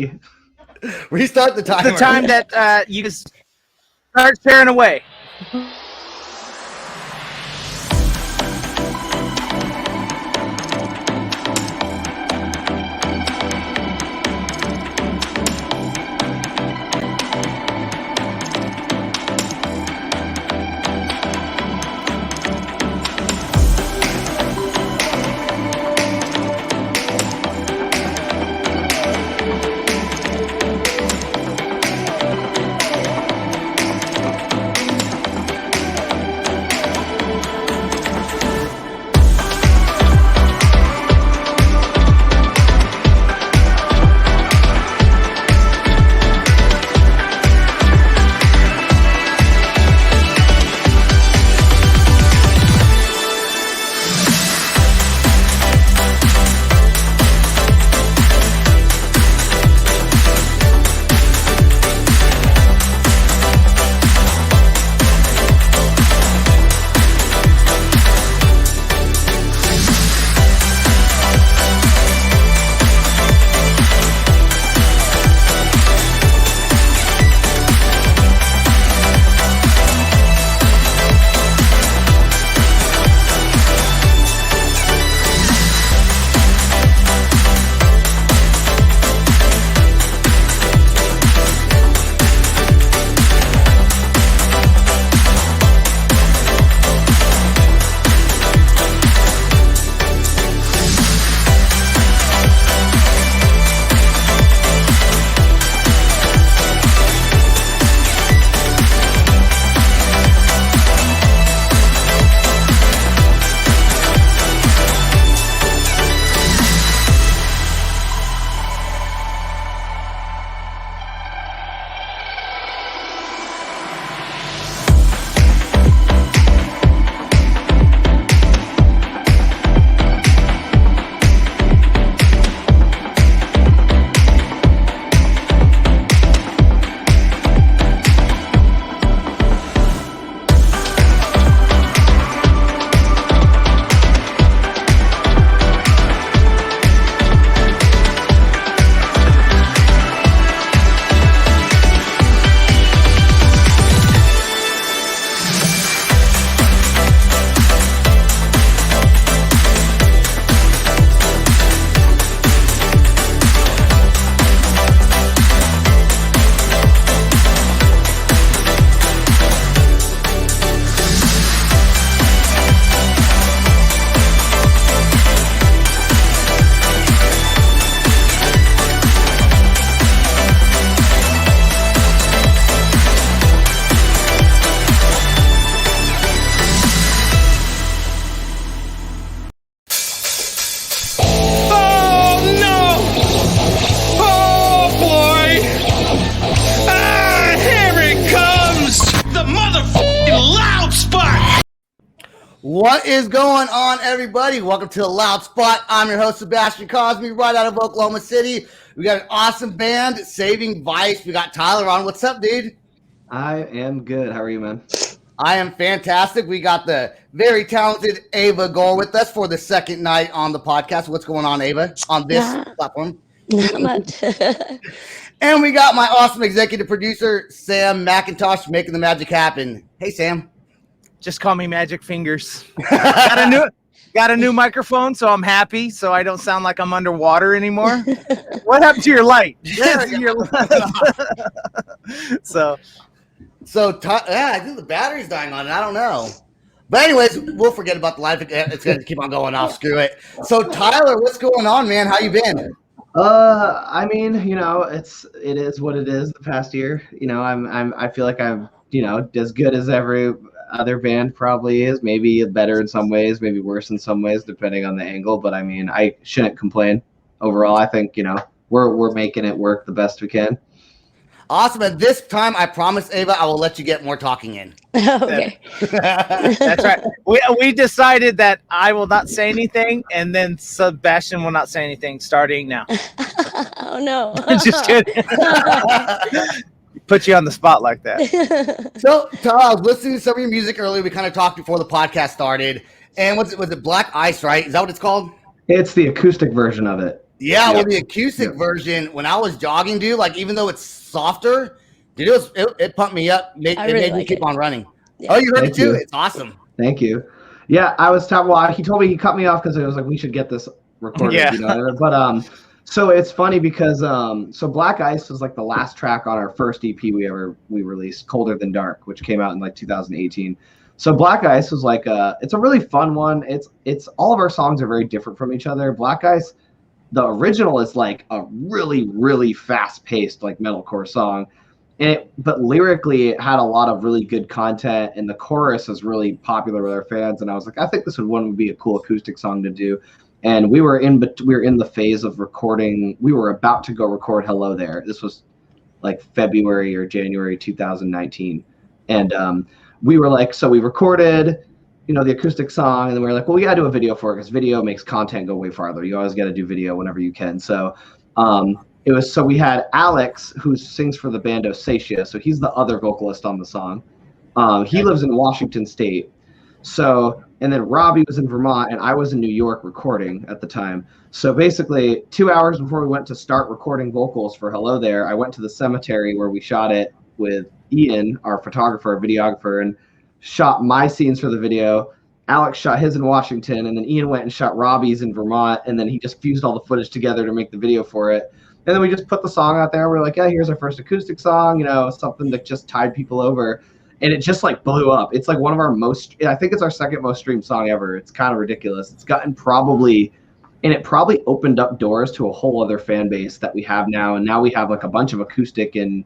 ready. Restart the timer. The time that you just start tearing away. What is going on, everybody? Welcome to the Loud Spot. I'm your host, Sebastian Cosme, right out of Oklahoma City. We got an awesome band, Saving Vice. We got Tyler on. What's up, dude? I am good. How are you, man? I am fantastic. We got the very talented Ava Gore with us for the second night on the podcast. What's going on, Ava, on this platform? Not much. And we got my awesome executive producer, Sam McIntosh, making the magic happen. Hey, Sam. Just call me Magic Fingers. Got a new microphone, so I'm happy. So I don't sound like I'm underwater anymore. What happened to your light? So I think the battery's dying on it. I don't know. But anyways, we'll forget about the live. It's going to keep on going off. Screw it. So Tyler, what's going on, man? How you been? I mean, it is what it is. The past year, I feel like I'm, as good as every other band probably is. Maybe better in some ways, maybe worse in some ways, depending on the angle. But I mean, I shouldn't complain. Overall, I think we're making it work the best we can. Awesome. At this time, I promise, Ava, I will let you get more talking in. Okay. That's right. We decided that I will not say anything, and then Sebastian will not say anything starting now. Oh, no. Just kidding. Put you on the spot like that. So, Tyler, I was listening to some of your music earlier. We kind of talked before the podcast started. And was it Black Ice, right? Is that what it's called? It's the acoustic version of it. Yeah, Yep. well, the acoustic Yep. version, when I was jogging, dude, like even though it's softer, dude, it pumped me up. It I really made me like keep it. on running. Yeah. Oh, you heard it Thank too? you. It's awesome. Thank you. Yeah, I was talking. Well, he told me, he cut me off because it was like we should get this recorded, Yeah. you know. But so it's funny because so Black Ice was like the last track on our first EP we released, Colder Than Dark, which came out in like 2018. So Black Ice was like it's a really fun one. It's all of our songs are very different from each other. Black Ice, the original is like a really really fast paced like metalcore song. But lyrically, it had a lot of really good content, and the chorus is really popular with our fans. And I was like, I think this would be a cool acoustic song to do. And we were in the phase of recording. We were about to go record "Hello There." This was like February or January 2019, and we were like, so we recorded, the acoustic song, and then we were like, well, we gotta do a video for it because video makes content go way farther. You always got to do video whenever you can. So. So we had Alex, who sings for the band Osatia. So he's the other vocalist on the song. He lives in Washington State. So, and then Robbie was in Vermont, and I was in New York recording at the time. So basically, 2 hours before we went to start recording vocals for Hello There, I went to the cemetery where we shot it with Ian, our photographer, videographer, and shot my scenes for the video. Alex shot his in Washington, and then Ian went and shot Robbie's in Vermont, and then he just fused all the footage together to make the video for it. And then we just put the song out there. We're like, yeah, here's our first acoustic song, something that just tied people over. And it just like blew up. It's like one of our I think it's our second most streamed song ever. It's kind of ridiculous. It's gotten it probably opened up doors to a whole other fan base that we have now. And now we have like a bunch of acoustic and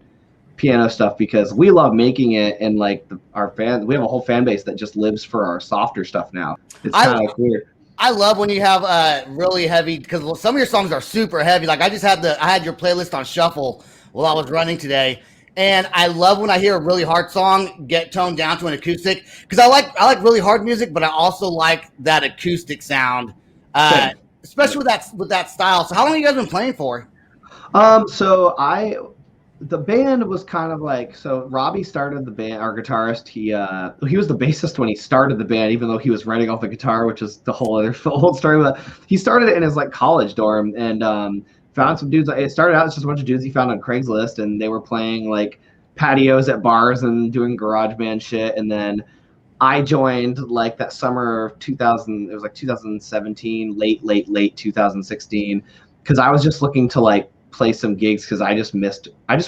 piano stuff because we love making it. And like our fans, we have a whole fan base that just lives for our softer stuff now. It's kind of weird. I love when you have really heavy, because some of your songs are super heavy. Like I had your playlist on shuffle while I was running today, and I love when I hear a really hard song get toned down to an acoustic, because I like really hard music, but I also like that acoustic sound, especially with that style. So how long have you guys been playing for? The band was kind of like, so Robbie started the band, our guitarist. He was the bassist when he started the band, even though he was writing off the guitar, which is the whole story. But he started it in his like college dorm and found some dudes. It started out as just a bunch of dudes he found on Craigslist, and they were playing like patios at bars and doing garage band shit. And then I joined like that summer of 2000. It was like 2017, late 2016, because I was just looking to like play some gigs because I just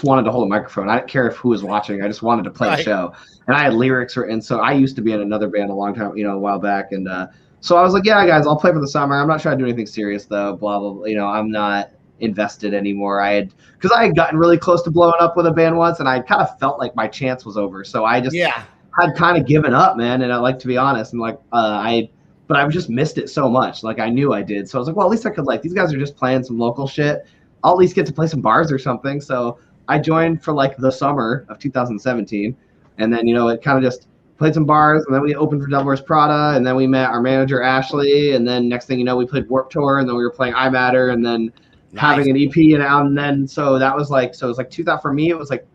wanted to hold a microphone. I didn't care if who was watching. I just wanted to play a show. And I had lyrics written. So I used to be in another band a long time, a while back. And so I was like, yeah, guys, I'll play for the summer. I'm not trying to do anything serious though. Blah, blah, blah. I'm not invested anymore. Because I had gotten really close to blowing up with a band once, and I kind of felt like my chance was over. So I just had kind of given up, man. And I like to be honest, and like but I just missed it so much. Like I knew I did. So I was like, well, at least I could these guys are just playing some local shit. I'll at least get to play some bars or something. So I joined for like the summer of 2017. And then, it kind of just played some bars. And then we opened for Devil Wears Prada. And then we met our manager, Ashley. And then next thing you know, we played Warped Tour. And then we were playing I Matter. And then having an EP. And then, so that was like, so it was like 2000 for me. It was like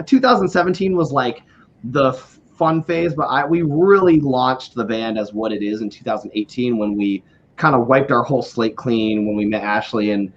2017 was like the fun phase. But we really launched the band as what it is in 2018 when we kind of wiped our whole slate clean when we met Ashley and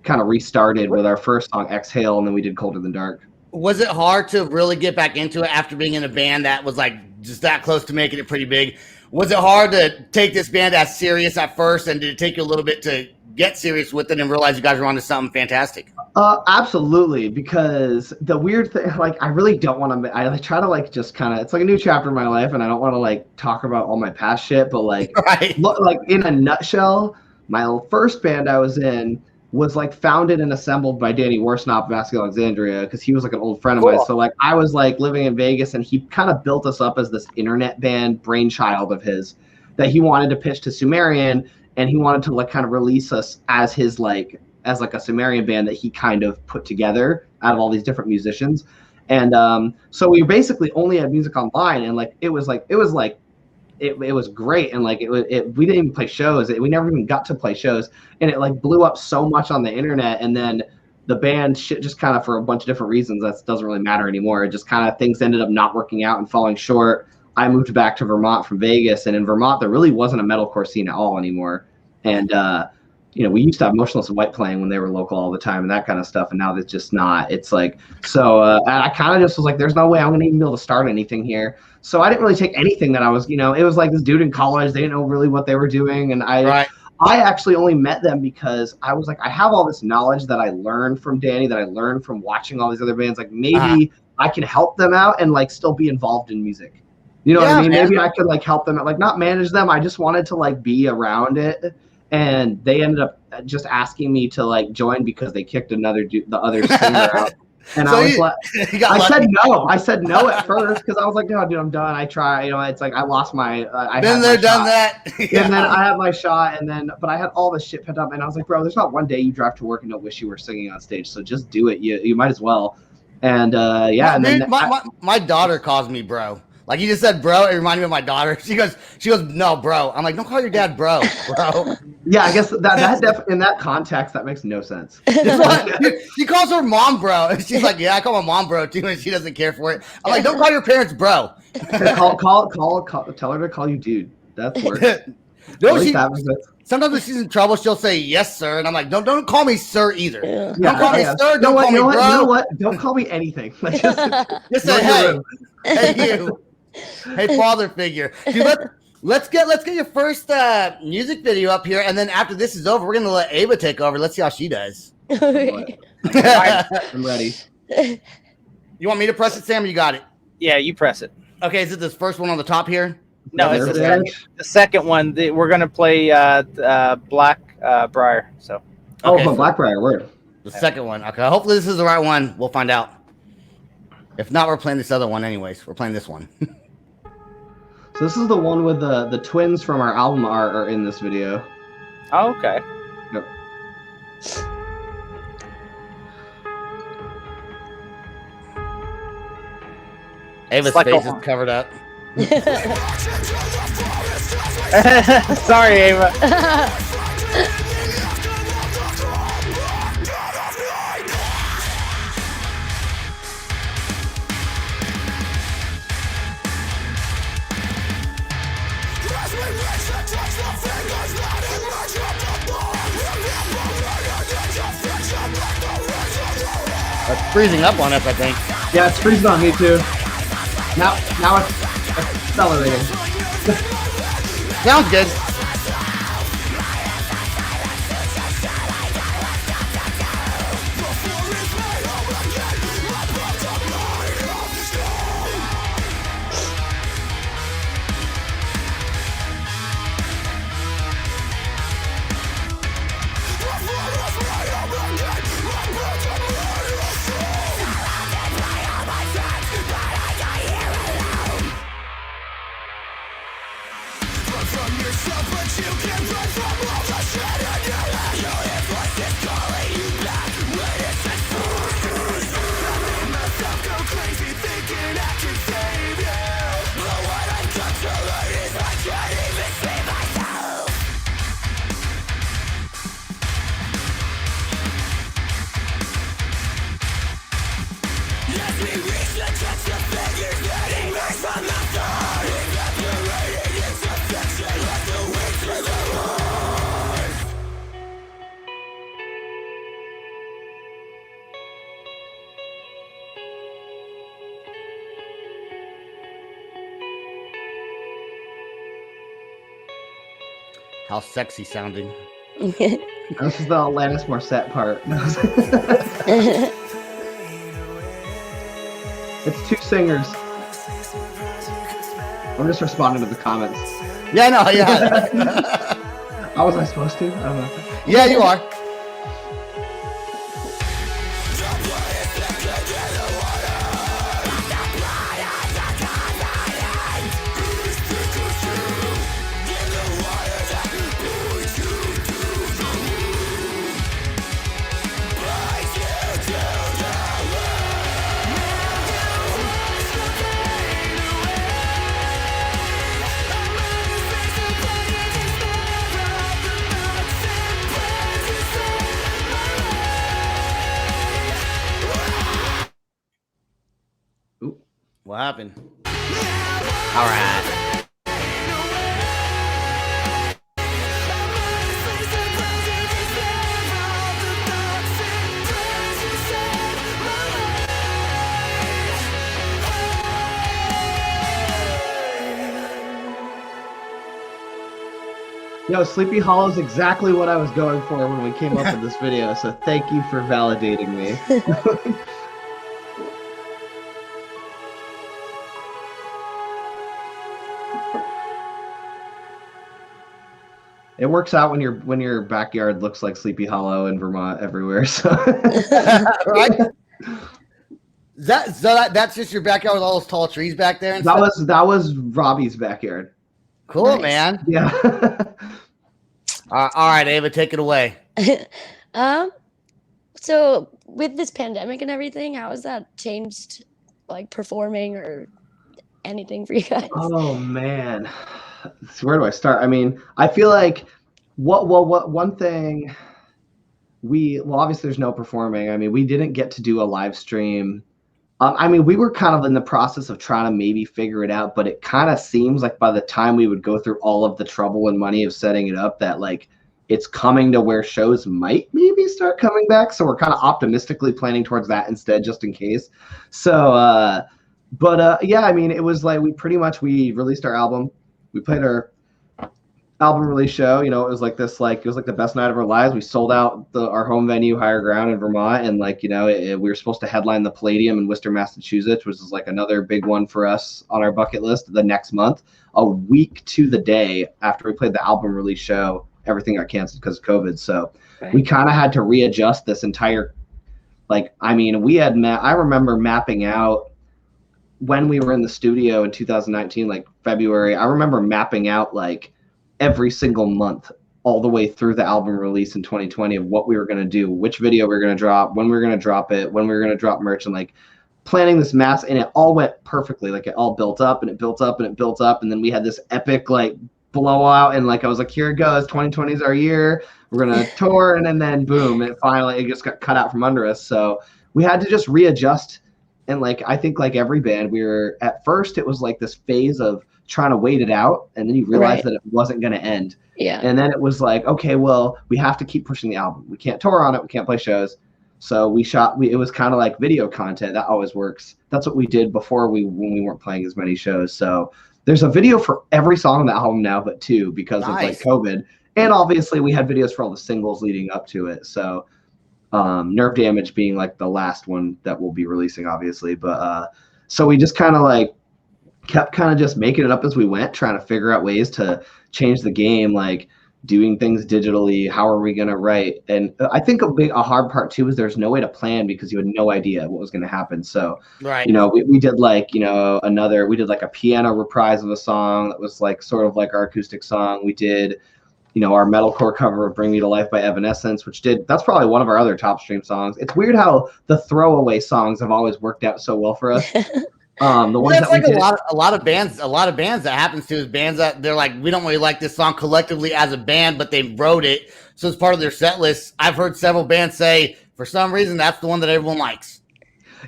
kind of restarted with our first song Exhale, and then we did Colder Than Dark. Was it hard to really get back into it after being in a band that was like just that close to making it pretty big? Was it hard to take this band as serious at first, and did it take you a little bit to get serious with it and realize you guys were onto something fantastic? Absolutely, because the weird thing, like I really don't want to, I try to like just kind of, it's like a new chapter in my life, and I don't want to like talk about all my past shit, but like, like in a nutshell, my first band I was in was like founded and assembled by Danny Worsnop of Vascular Alexandria, because he was like an old friend of mine. So like I was like living in Vegas, and he kind of built us up as this internet band brainchild of his that he wanted to pitch to Sumerian, and he wanted to like kind of release us as his as a Sumerian band that he kind of put together out of all these different musicians. And so we basically only had music online, and like it was great, and like we didn't even play shows. We never even got to play shows, and it like blew up so much on the internet. And then the band shit just kind of, for a bunch of different reasons that doesn't really matter anymore, it just kind of, things ended up not working out and falling short. I moved back to Vermont from Vegas, and in Vermont there really wasn't a metalcore scene at all anymore. And we used to have Motionless in White playing when they were local all the time and that kind of stuff, and now it's just not. It's like, so and I kind of just was like, there's no way I'm going to even be able to start anything here. So I didn't really take anything that I was, it was like this dude in college, they didn't know really what they were doing, and I actually only met them because I was like, I have all this knowledge that I learned from Danny, that I learned from watching all these other bands, like maybe I can help them out and like still be involved in music. You know what I mean? Man. Maybe I could like help them, like not manage them. I just wanted to like be around it. And they ended up just asking me to like join because they kicked the other singer out. And so I was I said no. I said no at first because I was like, no, dude, I'm done. I try. It's like I lost my. Been there, done that. And then I had my shot, but I had all this shit pent up, and I was like, bro, there's not one day you drive to work and don't wish you were singing on stage. So just do it. You might as well. And my daughter calls me bro. Like you just said, bro. It reminded me of my daughter. She goes, no, bro. I'm like, don't call your dad bro. Yeah, I guess that in that context that makes no sense. She calls her mom bro, and she's like, yeah, I call my mom bro too, and she doesn't care for it. I'm like, don't call your parents bro. Tell her to call you dude. That's worse. Sometimes when she's in trouble, she'll say yes, sir, and I'm like, don't call me sir either. Yeah. Don't call me sir. Don't call me bro. You know what? Don't call me anything. Just say hey you. Hey, father figure. Dude, let's get your first music video up here, and then after this is over, we're gonna let Ava take over. Let's see how she does. I'm ready. You want me to press it, Sam, or you got it? Yeah, you press it. Okay, is it this first one on the top here? No, it's the second one. We're gonna play Black Briar. So. Okay, Blackbriar, word. The second one. Okay, hopefully this is the right one. We'll find out. If not, we're playing this other one anyways. We're playing this one. So this is the one with the twins from our album are in this video. Oh, okay. Yep. Ava's face is covered up. Sorry, Ava. It's freezing up on us, I think. Yeah, it's freezing on me too. Now it's accelerating. Sounds good. How sexy sounding. This is the Alanis Morissette part. It's two singers. I'm just responding to the comments. Yeah, no, yeah. How was I supposed to? I don't know. Yeah, you are. What happened? All right. Yo, Sleepy Hollow is exactly what I was going for when we came up with this video, so thank you for validating me. It works out when your backyard looks like Sleepy Hollow in Vermont everywhere. So Right? That's just your backyard with all those tall trees back there and stuff? that was Robbie's backyard. Cool, Nice. man. Yeah. All right, Ava, take it away. So with this pandemic and everything, how has that changed like performing or anything for you guys? Oh man. So where do I start? I mean, I feel like what one thing obviously there's no performing. I mean, we didn't get to do a live stream. I mean, we were kind of in the process of trying to maybe figure it out, but it kind of seems like by the time we would go through all of the trouble and money of setting it up, that like it's coming to where shows might maybe start coming back. So we're kind of optimistically planning towards that instead, just in case. So, yeah, I mean, it was like we released our album. We played our album release show. You know, it was like the best night of our lives. We sold out our home venue, Higher Ground in Vermont, and like, you know, we were supposed to headline the Palladium in Worcester, Massachusetts, which is like another big one for us on our bucket list the next month. A week to the day after we played the album release show, everything got canceled because of COVID. So we kind of had to readjust this entire, like, I mean, I remember mapping out when we were in the studio in 2019, like February. I remember mapping out like every single month all the way through the album release in 2020 of what we were going to do, which video we were going to drop, when we were going to drop it, when we were going to drop merch, and like planning this mass, and it all went perfectly. Like it all built up and it built up and it built up. And then we had this epic like blowout, and like I was like, here it goes, 2020 is our year, we're going to tour. And then boom, it just got cut out from under us. So we had to just readjust. And like, I think like every band, at first it was like this phase of trying to wait it out, and then you realize that it wasn't going to end. Yeah. And then it was like, okay, well, we have to keep pushing the album. We can't tour on it. We can't play shows. So it was kind of like video content. That always works. That's what we did before when we weren't playing as many shows. So there's a video for every song on the album now, but two, because of like COVID. And obviously we had videos for all the singles leading up to it. So Nerve Damage being like the last one that we'll be releasing, obviously. But so we just kind of like kept kind of just making it up as we went, trying to figure out ways to change the game, like doing things digitally. How are we going to write? And I think a hard part too is there's no way to plan because you had no idea what was going to happen. So, you know, we did like, you know, we did like a piano reprise of a song that was like sort of like our acoustic song. We did, you know, our metalcore cover of Bring Me to Life by Evanescence, that's probably one of our other top stream songs. It's weird how the throwaway songs have always worked out so well for us. The ones that's like a lot of bands that happens to is bands that they're like, we don't really like this song collectively as a band, but they wrote it, so it's part of their set list. I've heard several bands say for some reason that's the one that everyone likes.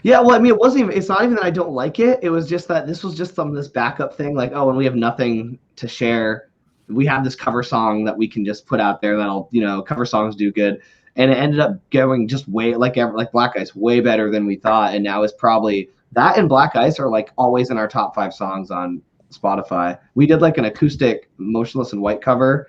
Yeah, well, I mean, it's not even that I don't like it. It was just that this was just this backup thing, like, oh, when we have nothing to share, we have this cover song that we can just put out there that'll, you know, cover songs do good. And it ended up going just way like Black Ice, way better than we thought. And now it's probably that and Black Ice are like always in our top 5 songs on Spotify. We did like an acoustic Motionless in White cover.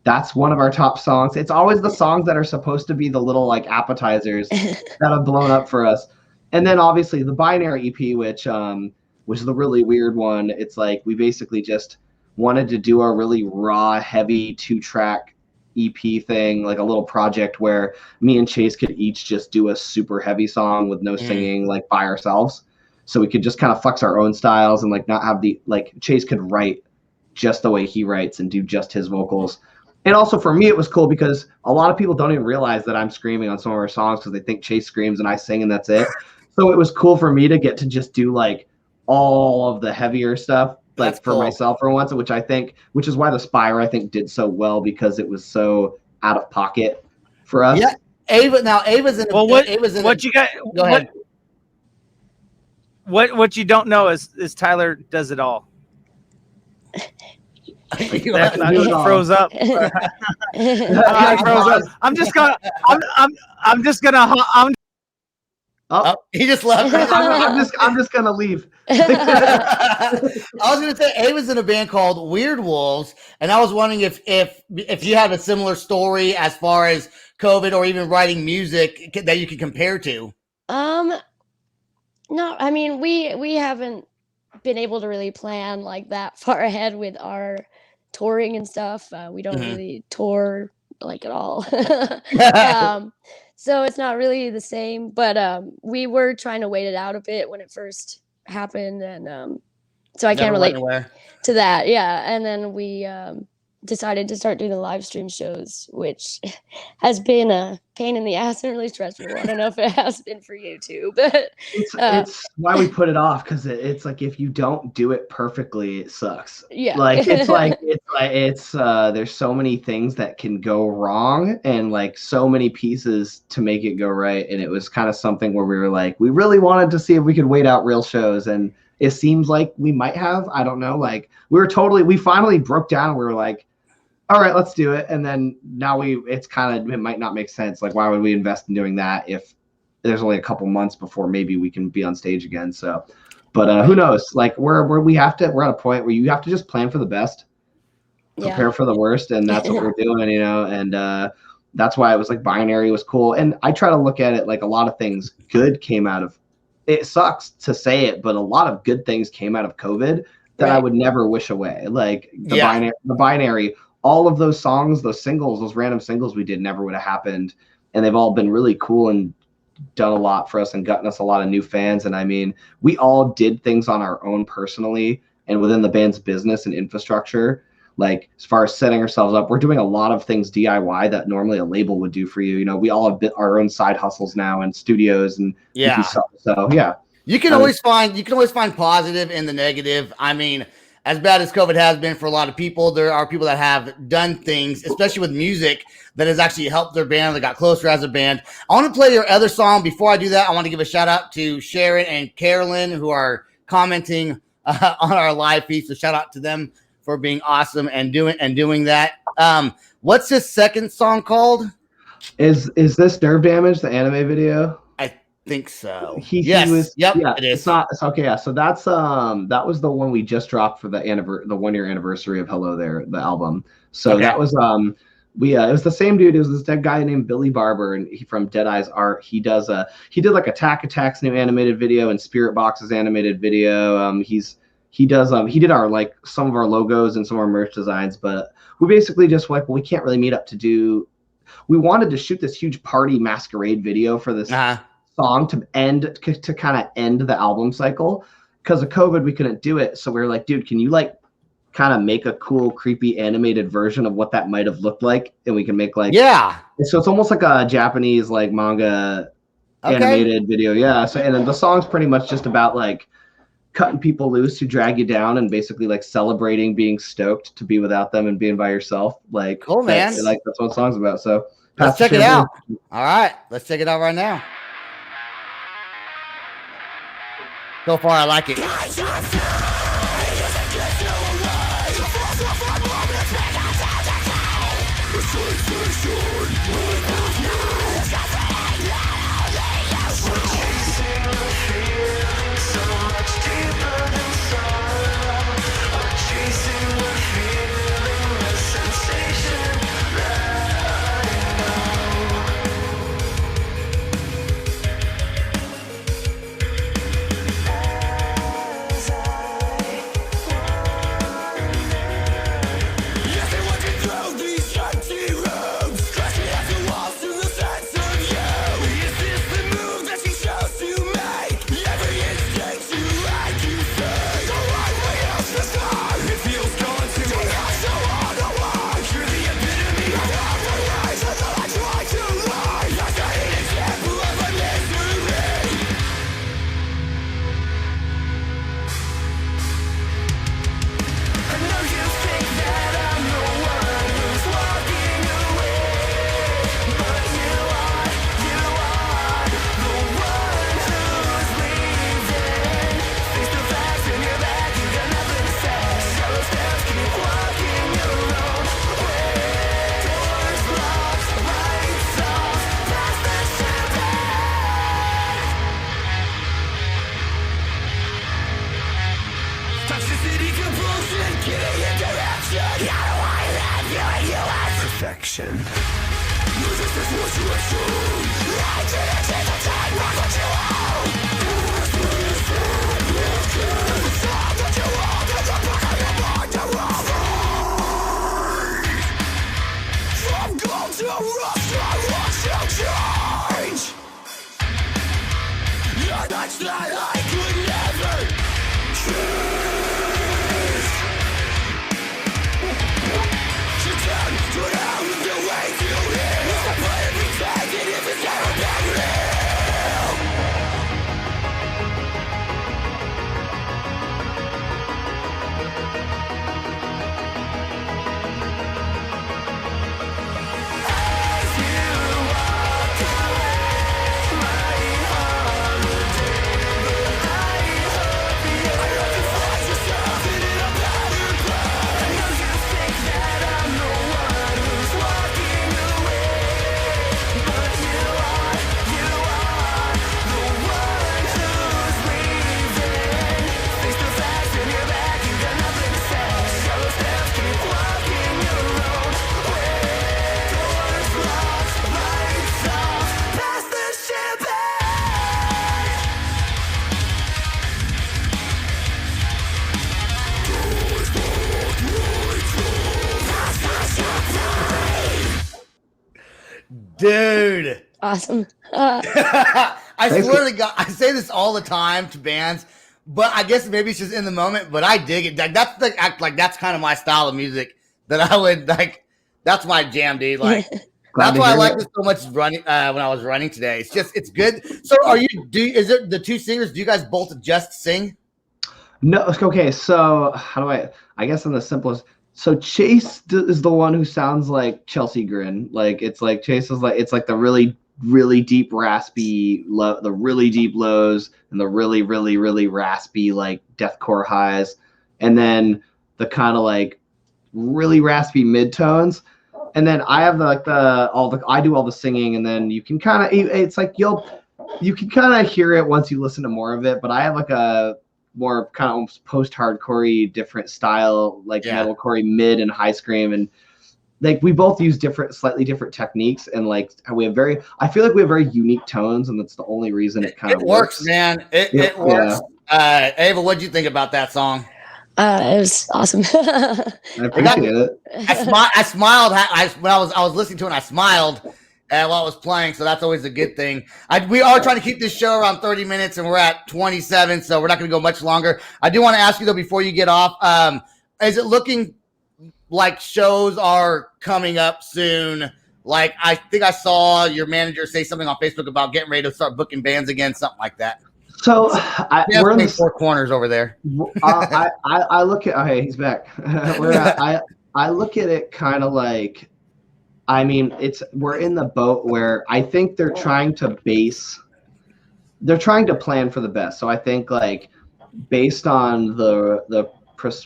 That's one of our top songs. It's always the songs that are supposed to be the little like appetizers that have blown up for us. And then obviously the Binary EP, which was the really weird one. It's like we basically just wanted to do a really raw, heavy 2-track EP thing, like a little project where me and Chase could each just do a super heavy song with no singing, like by ourselves. So we could just kind of flex our own styles and like not have Chase could write just the way he writes and do just his vocals. And also for me, it was cool because a lot of people don't even realize that I'm screaming on some of our songs because they think Chase screams and I sing and that's it. So it was cool for me to get to just do like all of the heavier stuff, like that's for cool. myself for once, which is why the Spire I think did so well because it was so out of pocket for us. Yeah, Ava's in. Well, what you got? Go ahead. What you don't know is Tyler does it all. He froze up. I froze up. I'm just gonna Oh, He just left. I'm just gonna leave. I was going to say Ava's in a band called Weird Wolves, and I was wondering if you have a similar story as far as COVID or even writing music that you could compare to. No, I mean we haven't been able to really plan like that far ahead with our touring and stuff. We don't Mhm. really tour like at all. So it's not really the same, but we were trying to wait it out a bit when it first happened, and so I can't Never went relate anywhere. to that. Yeah, and then we decided to start doing the live stream shows, which has been a pain in the ass and really stressful. I don't know if it has been for you too, but It's why we put it off, because it's like if you don't do it perfectly, it sucks. yeah. Like it's there's so many things that can go wrong and like so many pieces to make it go right. And it was kind of something where we were like, we really wanted to see if we could wait out real shows, and it seems like we might have. I don't know. Like we finally broke down and we were like, all right, let's do it. And then now it might not make sense. Like, why would we invest in doing that if there's only a couple months before maybe we can be on stage again? So, but who knows? Like we're at a point where you have to just plan for the best, prepare for the worst. And that's what we're doing, and that's why it was like binary was cool. And I try to look at it like a lot of things good came out of it. Sucks to say it, but a lot of good things came out of COVID that I would never wish away. Like the binary, all of those songs, those singles, those random singles we did never would have happened. And they've all been really cool and done a lot for us and gotten us a lot of new fans. And I mean, we all did things on our own personally and within the band's business and infrastructure. Like as far as setting ourselves up, we're doing a lot of things DIY that normally a label would do for you. We all have our own side hustles now and studios and stuff. So yeah, you can always find positive in the negative. I mean, as bad as COVID has been for a lot of people, there are people that have done things, especially with music, that has actually helped their band, that got closer as a band. I want to play your other song. Before I do that, I want to give a shout out to Sharon and Carolyn, who are commenting on our live feed. So shout out to them for being awesome and doing that. What's this second song called? Is this Nerve Damage, the anime video? Think so. It is. It's not. It's okay. Yeah. So that's that was the one we just dropped for the 1 year anniversary of Hello There, the album. So that was it was the same dude. It was this guy named Billy Barber, and from Dead Eyes Art. He did like Attack Attack's new animated video and Spirit Box's animated video. He did our like some of our logos and some of our merch designs, but we basically just like, well, we can't really meet up to do. We wanted to shoot this huge party masquerade video for this song to kind of end the album cycle. Because of COVID, we couldn't do it. So we were like, dude, can you like kind of make a cool, creepy animated version of what that might have looked like? And we can make like, so it's almost like a Japanese like manga animated video. Yeah. So, and then the song's pretty much just about like cutting people loose who drag you down and basically like celebrating being stoked to be without them and being by yourself. Like, cool, man. Like that's what the song's about. So let's check it out. All right. Let's check it out right now. So far, I like it. These empty rooms, crashing at the walls to the side. Perfection. From gold to rust, I want to change. Yeah, that's not I could never choose. To turn to now the way to live. What's the point of pretending if it's never been real? Dude. Awesome. I swear to God, I say this all the time to bands, but I guess maybe it's just in the moment, but I dig it. Like, that's the act, like that's kind of my style of music that I would like. That's my jam, dude. Like that's why I like this so much running when I was running today. It's just it's good. So is it the two singers, do you guys both just sing? No, okay, so how do I guess I'm the simplest. So Chase is the one who sounds like Chelsea Grin. Like it's like Chase is like it's like the really really deep raspy the really deep lows and the really really really raspy like deathcore highs, and then the kind of like really raspy midtones. And then I have I do all the singing, and then you can kind of it's like you can kind of hear it once you listen to more of it. But I have like a more kind of almost post-hardcore-y different style, like metalcore mid and high scream, and like we both use slightly different techniques, and like I feel like we have very unique tones, and that's the only reason it kind of works. Man. It works. Yeah. Ava, what'd you think about that song? It was awesome. I appreciate it. I smiled when I was listening to it. And I smiled while I was playing, so that's always a good thing. We are trying to keep this show around 30 minutes, and we're at 27, so we're not going to go much longer. I do want to ask you though before you get off, is it looking like shows are coming up soon? Like I think I saw your manager say something on Facebook about getting ready to start booking bands again, something like that. So we're in the four corners over there. I look at he's back. I look at it kind of like, I mean, we're in the boat where I think they're trying to plan for the best. So I think like based on the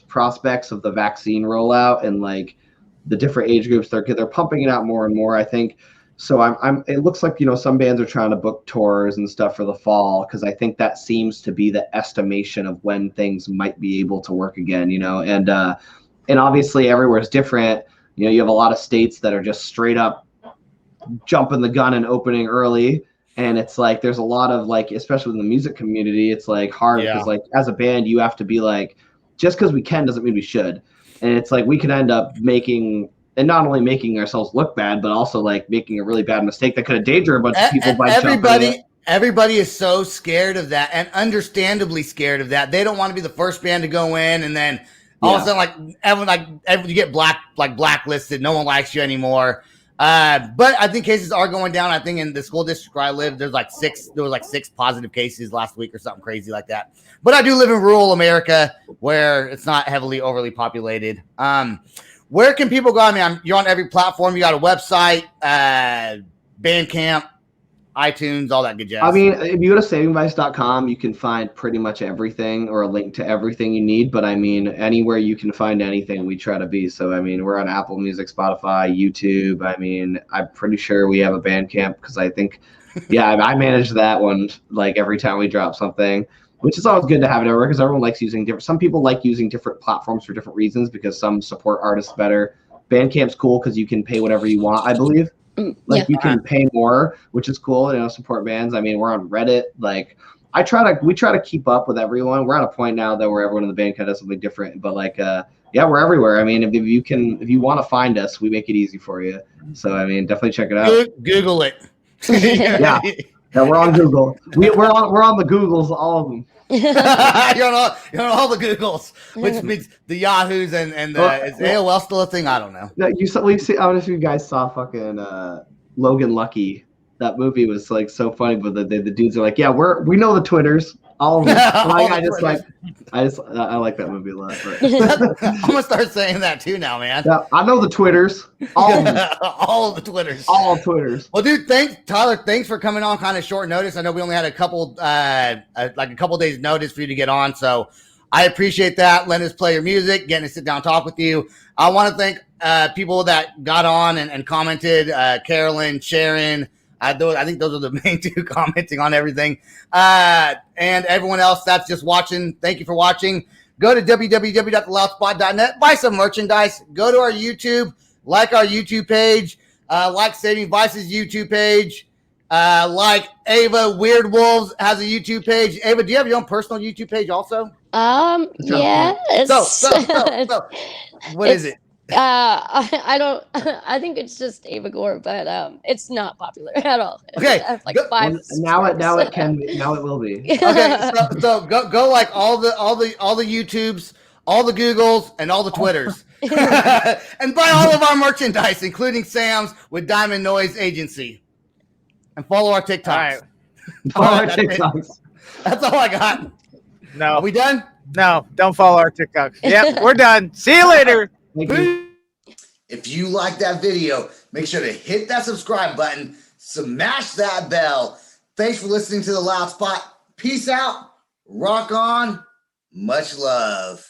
prospects of the vaccine rollout and like the different age groups, they're pumping it out more and more, I think. So it looks like, some bands are trying to book tours and stuff for the fall, because I think that seems to be the estimation of when things might be able to work again, and obviously everywhere is different. You have a lot of states that are just straight up jumping the gun and opening early. And it's like, there's a lot of like, especially in the music community, it's like hard because like as a band, you have to be like, just because we can doesn't mean we should. And it's like, we could end up not only making ourselves look bad, but also like making a really bad mistake that could endanger a bunch of people by jumping. Everybody is so scared of that, and understandably scared of that. They don't want to be the first band to go in, and then all of a sudden, everyone, you get blacklisted. No one likes you anymore. But I think cases are going down. I think in the school district where I live, there was 6 positive cases last week or something crazy like that. But I do live in rural America where it's not overly populated. Where can people go? I mean, you're on every platform. You got a website, Bandcamp, iTunes, all that good jazz. I mean, if you go to savingvice.com, you can find pretty much everything or a link to everything you need. But I mean, anywhere you can find anything, we try to be. So, I mean, we're on Apple Music, Spotify, YouTube. I mean, I'm pretty sure we have a Bandcamp because I think, I manage that one like every time we drop something. which is always good to have it everywhere because everyone likes using different. Some people like using different platforms for different reasons because some support artists better. Bandcamp's cool because you can pay whatever you want, I believe. Like you can pay more, which is cool. Support bands. I mean, we're on Reddit. Like we try to keep up with everyone. We're at a point now that where everyone in the band kind of does something different. But yeah, we're everywhere. I mean, if you want to find us, we make it easy for you. So I mean, definitely check it out. Google it. Yeah, we're on Google. We're on the Googles, all of them. you're on all the Googles, which means the Yahoos and is AOL still a thing? I don't know. No, I don't know if you guys saw fucking Logan Lucky. That movie was like so funny, but the dudes are like, yeah, we know the Twitters, all of them. I like that movie a lot. But. I'm gonna start saying that too now, man. Yeah, I know the Twitters, all of them. all of the Twitters, all Twitters. Well, dude, Tyler. Thanks for coming on, kind of short notice. I know we only had a couple days notice for you to get on, so I appreciate that. Letting us play your music, getting to sit down and talk with you. I want to thank people that got on and commented. Carolyn, Sharon. I think those are the main two commenting on everything. And everyone else that's just watching, thank you for watching. Go to www.theloudspot.net, buy some merchandise, go to our YouTube, like our YouTube page, like Saving Vice's YouTube page, like Ava Weird Wolves has a YouTube page. Ava, do you have your own personal YouTube page also? Yeah. So what is it? I don't. I think it's just Ava Gore, but it's not popular at all. Okay, I have like 5. Now it can be. Now it will be. Okay, so go like all the YouTubes, all the Googles, and all the Twitters, and buy all of our merchandise, including Sam's with Diamond Noise Agency, and follow our TikToks. All right. Follow our TikToks. That's all I got. No, are we done? No, don't follow our TikToks. Yep, we're done. See you later. Thank you. If you like that video, make sure to hit that subscribe button, smash that bell. Thanks for listening to The Loud Spot. Peace out. Rock on. Much love.